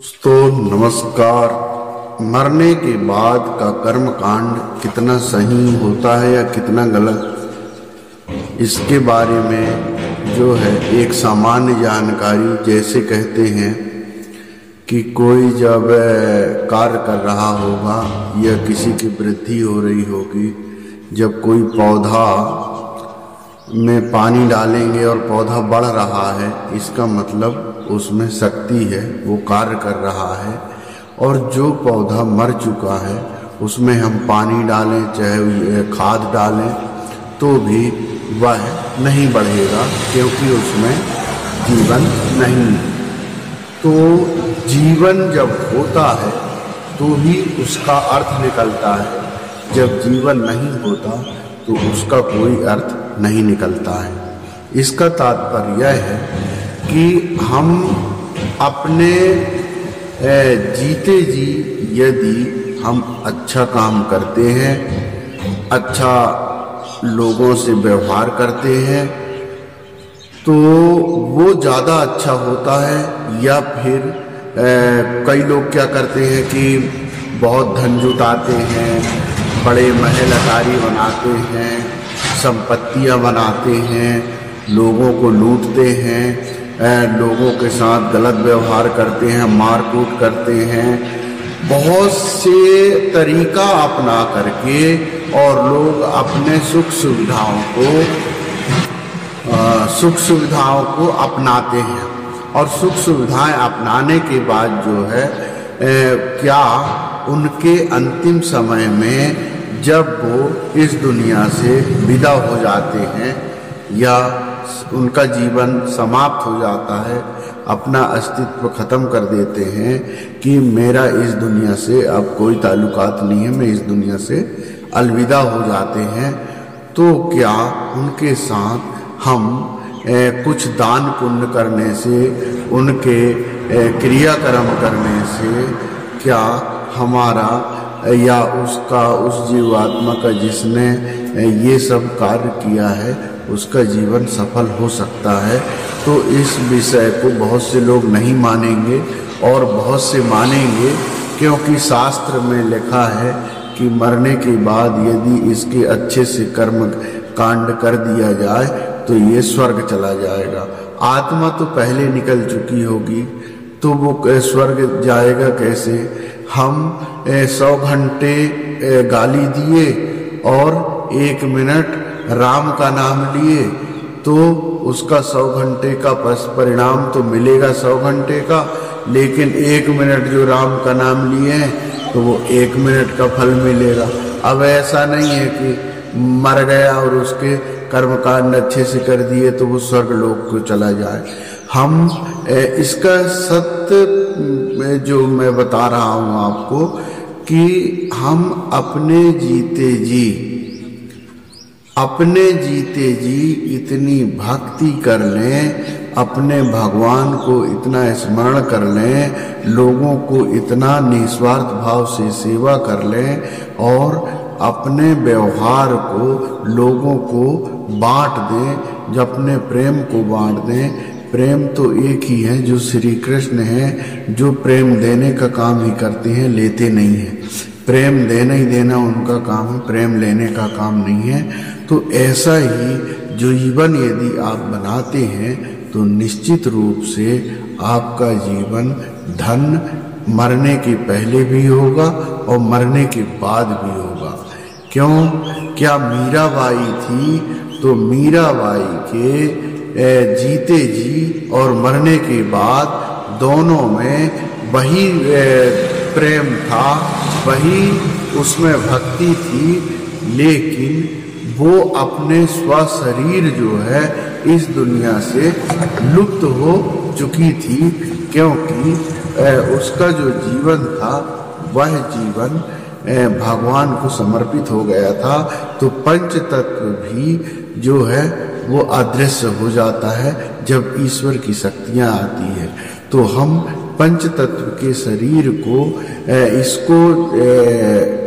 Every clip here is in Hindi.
दोस्तों नमस्कार। मरने के बाद का कर्म कांड कितना सही होता है या कितना गलत, इसके बारे में जो है एक सामान्य जानकारी, जैसे कहते हैं कि कोई जब कार्य कर रहा होगा या किसी की वृद्धि हो रही होगी, जब कोई पौधा में पानी डालेंगे और पौधा बढ़ रहा है, इसका मतलब उसमें शक्ति है, वो कार्य कर रहा है। और जो पौधा मर चुका है उसमें हम पानी डालें चाहे खाद डालें तो भी वह नहीं बढ़ेगा, क्योंकि उसमें जीवन नहीं है। तो जीवन जब होता है तो ही उसका अर्थ निकलता है, जब जीवन नहीं होता तो उसका कोई अर्थ नहीं निकलता है। इसका तात्पर्य यह है कि हम अपने जीते जी यदि हम अच्छा काम करते हैं, अच्छा लोगों से व्यवहार करते हैं, तो वो ज़्यादा अच्छा होता है। या फिर कई लोग क्या करते हैं कि बहुत धन जुटाते हैं, बड़े महल अटारी बनाते हैं, संपत्तियां बनाते हैं, लोगों को लूटते हैं, लोगों के साथ गलत व्यवहार करते हैं, मारकूट करते हैं, बहुत से तरीका अपना करके, और लोग अपने सुख सुविधाओं को अपनाते हैं। और सुख सुविधाएं अपनाने के बाद जो है क्या उनके अंतिम समय में जब वो इस दुनिया से विदा हो जाते हैं या उनका जीवन समाप्त हो जाता है, अपना अस्तित्व खत्म कर देते हैं कि मेरा इस दुनिया से अब कोई ताल्लुकात नहीं है, मैं इस दुनिया से अलविदा हो जाते हैं, तो क्या उनके साथ हम कुछ दान पुण्य करने से, उनके क्रियाकर्म करने से क्या हमारा या उस जीवात्मा का जिसने ये सब कार्य किया है उसका जीवन सफल हो सकता है? तो इस विषय को बहुत से लोग नहीं मानेंगे और बहुत से मानेंगे, क्योंकि शास्त्र में लिखा है कि मरने के बाद यदि इसके अच्छे से कर्म कांड कर दिया जाए तो ये स्वर्ग चला जाएगा। आत्मा तो पहले निकल चुकी होगी, तो वो स्वर्ग जाएगा कैसे? हम 100 घंटे गाली दिए और 1 मिनट राम का नाम लिए तो उसका 100 घंटे का परिणाम तो मिलेगा 100 घंटे का, लेकिन 1 मिनट जो राम का नाम लिए हैं तो वो 1 मिनट का फल मिलेगा। अब ऐसा नहीं है कि मर गया और उसके कर्मकांड अच्छे से कर दिए तो वो स्वर्ग लोक को चला जाए। हम इसका सत्य जो मैं बता रहा हूँ आपको कि हम अपने जीते जी इतनी भक्ति कर लें, अपने भगवान को इतना स्मरण कर लें, लोगों को इतना निस्वार्थ भाव से सेवा कर लें और अपने व्यवहार को लोगों को बांट दें, जब अपने प्रेम को बांट दें। प्रेम तो एक ही है जो श्री कृष्ण है, जो प्रेम देने का काम ही करते हैं, लेते नहीं हैं। प्रेम देना ही देना उनका काम है, प्रेम लेने का काम नहीं है। तो ऐसा ही जीवन यदि आप बनाते हैं तो निश्चित रूप से आपका जीवन धन मरने के पहले भी होगा और मरने के बाद भी होगा। क्यों? क्या मीराबाई थी तो मीराबाई के जीते जी और मरने के बाद दोनों में वही प्रेम था, वही उसमें भक्ति थी, लेकिन वो अपने स्वशरीर जो है इस दुनिया से लुप्त हो चुकी थी, क्योंकि उसका जो जीवन था वह जीवन भगवान को समर्पित हो गया था। तो पंच तत्व भी जो है वो अदृश्य हो जाता है जब ईश्वर की शक्तियाँ आती है। तो हम पंच तत्व के शरीर को इसको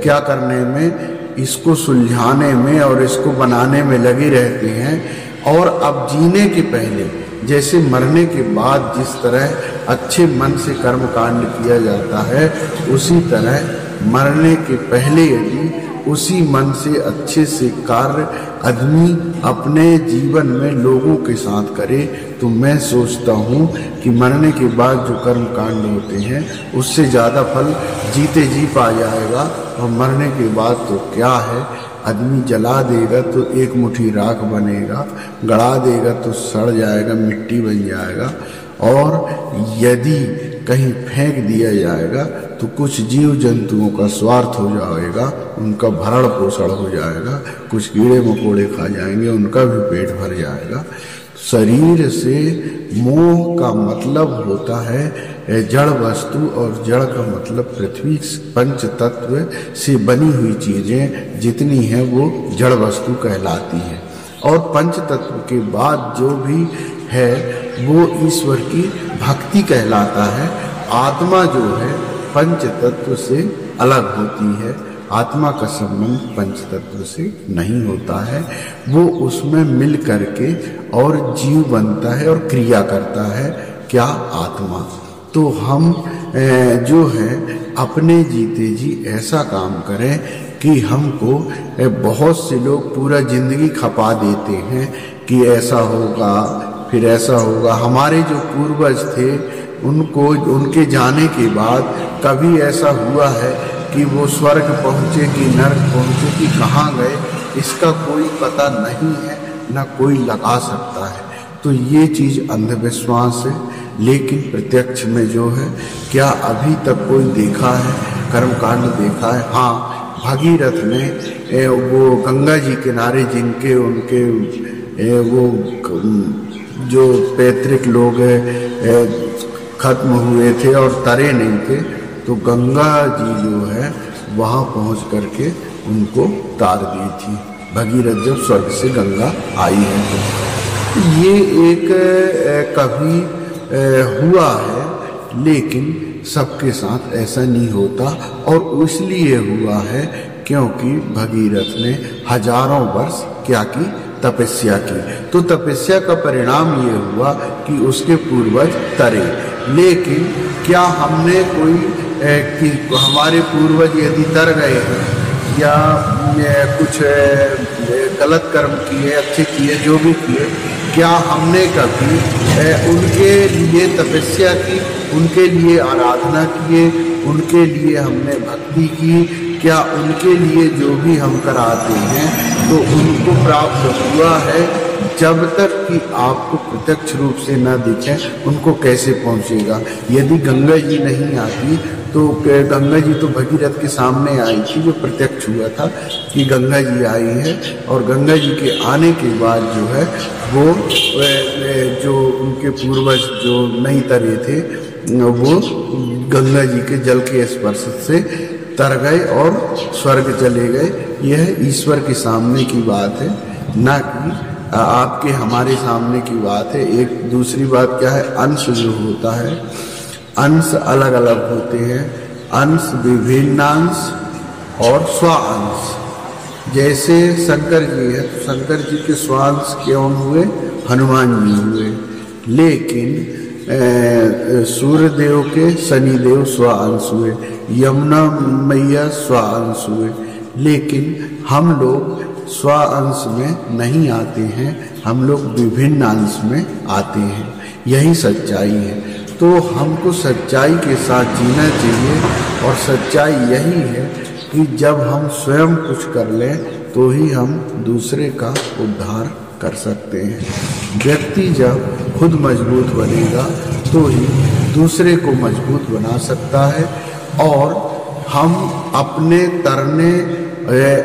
क्या करने में, इसको सुलझाने में और इसको बनाने में लगे रहते हैं। और अब जीने के पहले जैसे मरने के बाद जिस तरह अच्छे मन से कर्म कांड किया जाता है, उसी तरह मरने के पहले यदि उसी मन से अच्छे से कार्य आदमी अपने जीवन में लोगों के साथ करे, तो मैं सोचता हूँ कि मरने के बाद जो कर्म कांड होते हैं उससे ज़्यादा फल जीते जी पा जाएगा। और मरने के बाद तो क्या है, आदमी जला देगा तो एक मुट्ठी राख बनेगा, गड़ा देगा तो सड़ जाएगा, मिट्टी बन जाएगा। और यदि कहीं फेंक दिया जाएगा तो कुछ जीव जंतुओं का स्वार्थ हो जाएगा, उनका भरण पोषण हो जाएगा, कुछ कीड़े मकोड़े खा जाएंगे, उनका भी पेट भर जाएगा। शरीर से मोह का मतलब होता है जड़ वस्तु, और जड़ का मतलब पृथ्वी पंच तत्व से बनी हुई चीजें जितनी हैं वो जड़ वस्तु कहलाती है। और पंच तत्व के बाद जो भी है वो ईश्वर की भक्ति कहलाता है। आत्मा जो है पंच तत्व से अलग होती है, आत्मा का संबंध पंच तत्व से नहीं होता है, वो उसमें मिल करके और जीव बनता है और क्रिया करता है। क्या? आत्मा। तो हम जो है अपने जीते जी ऐसा काम करें कि हमको बहुत से लोग पूरा जिंदगी खपा देते हैं कि ऐसा होगा फिर ऐसा होगा। हमारे जो पूर्वज थे उनको उनके जाने के बाद कभी ऐसा हुआ है कि वो स्वर्ग पहुँचे कि नरक पहुँचे कि कहाँ गए, इसका कोई पता नहीं है, न कोई लगा सकता है। तो ये चीज़ अंधविश्वास है। लेकिन प्रत्यक्ष में जो है, क्या अभी तक कोई देखा है, कर्मकांड देखा है? हाँ, भगीरथ ने वो गंगा जी किनारे जिनके उनके वो जो पैतृक लोग खत्म हुए थे और तरे नहीं थे, तो गंगा जी जो है वहाँ पहुँच करके उनको तार दी थी, भगीरथ जब स्वर्ग से गंगा आई है। तो ये एक कभी हुआ है, लेकिन सबके साथ ऐसा नहीं होता। और इसलिए हुआ है क्योंकि भगीरथ ने हजारों वर्ष क्या की? तपस्या की। तो तपस्या का परिणाम ये हुआ कि उसके पूर्वज तरे। लेकिन क्या हमने कोई कि हमारे पूर्वज यदि तर गए हैं या कुछ गलत कर्म किए, अच्छे किए, जो भी किए, क्या हमने कभी उनके लिए तपस्या की, उनके लिए आराधना किए, उनके लिए हमने भक्ति की? क्या उनके लिए जो भी हम कराते हैं तो उनको प्राप्त हुआ है? जब तक कि आपको प्रत्यक्ष रूप से न दिखे उनको कैसे पहुंचेगा? यदि गंगा जी नहीं आती तो गंगा जी तो भगीरथ के सामने आई थी, जो प्रत्यक्ष हुआ था कि गंगा जी आई है। और गंगा जी के आने के बाद जो है वो जो उनके पूर्वज जो नहीं तरे थे वो गंगा जी के जल के स्पर्श से तर गए और स्वर्ग चले गए। यह ईश्वर के सामने की बात है, ना कि आपके हमारे सामने की बात है। एक दूसरी बात क्या है, अंश जो होता है, अंश अलग अलग होते हैं। अंश विभिन्नांश और स्वांश। जैसे शंकर जी है तो शंकर जी के स्वांश कौन हुए? हनुमान जी हुए। लेकिन सूर्यदेव के शनिदेव स्वांश हुए, यमुना मैया स्वांश हुए। लेकिन हम लोग स्वांश में नहीं आते हैं, हम लोग विभिन्न अंश में आते हैं। यही सच्चाई है। तो हमको सच्चाई के साथ जीना चाहिए। और सच्चाई यही है कि जब हम स्वयं कुछ कर लें तो ही हम दूसरे का उद्धार कर सकते हैं। व्यक्ति जब खुद मजबूत बनेगा तो ही दूसरे को मजबूत बना सकता है। और हम अपने तरने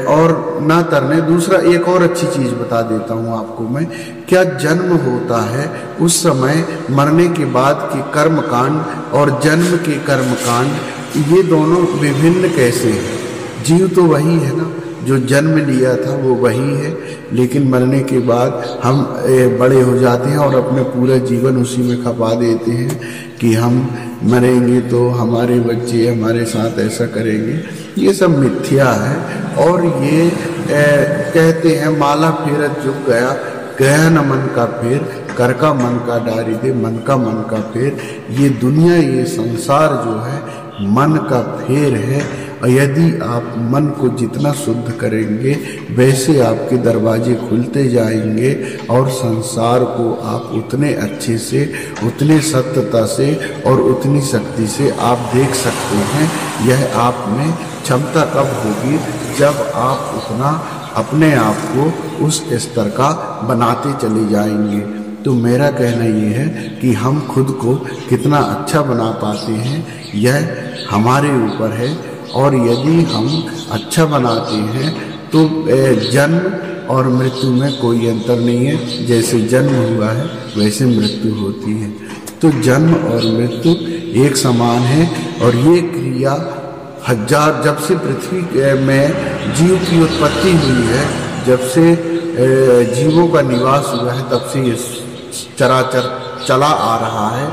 और ना तरने। दूसरा एक और अच्छी चीज बता देता हूँ आपको मैं, क्या जन्म होता है उस समय मरने के बाद के कर्म कांड और जन्म के कर्म कांड, ये दोनों विभिन्न कैसे हैं? जीव तो वही है ना, जो जन्म लिया था वो वही है, लेकिन मरने के बाद हम बड़े हो जाते हैं और अपने पूरा जीवन उसी में खपा देते हैं कि हम मरेंगे तो हमारे बच्चे हमारे साथ ऐसा करेंगे। ये सब मिथ्या है। और ये कहते हैं माला फेरत जो गया, गया न मन का फेर, कर का मन का डारी दे, मन का फेर। ये दुनिया, ये संसार जो है मन का फेर है। और यदि आप मन को जितना शुद्ध करेंगे वैसे आपके दरवाजे खुलते जाएंगे और संसार को आप उतने अच्छे से, उतने सत्यता से और उतनी शक्ति से आप देख सकते हैं। यह आप में क्षमता कब होगी? जब आप उतना अपने आप को उस स्तर का बनाते चले जाएंगे। तो मेरा कहना ये है कि हम खुद को कितना अच्छा बना पाते हैं यह हमारे ऊपर है। और यदि हम अच्छा बनाते हैं तो जन्म और मृत्यु में कोई अंतर नहीं है। जैसे जन्म हुआ है वैसे मृत्यु होती है। तो जन्म और मृत्यु एक समान है। और ये क्रिया हजार, जब से पृथ्वी में जीव की उत्पत्ति हुई है, जब से जीवों का निवास हुआ है, तब से ये चराचर चला आ रहा है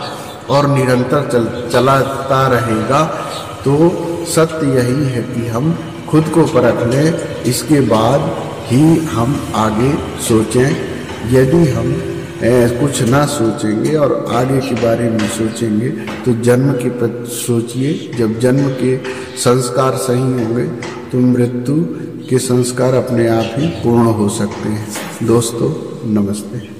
और निरंतर चलाता रहेगा। तो सत्य यही है कि हम खुद को परख लें, इसके बाद ही हम आगे सोचें। यदि हम कुछ ना सोचेंगे और आगे के बारे में सोचेंगे तो जन्म के प्रति सोचिए। जब जन्म के संस्कार सही होंगे तो मृत्यु के संस्कार अपने आप ही पूर्ण हो सकते हैं। दोस्तों नमस्ते।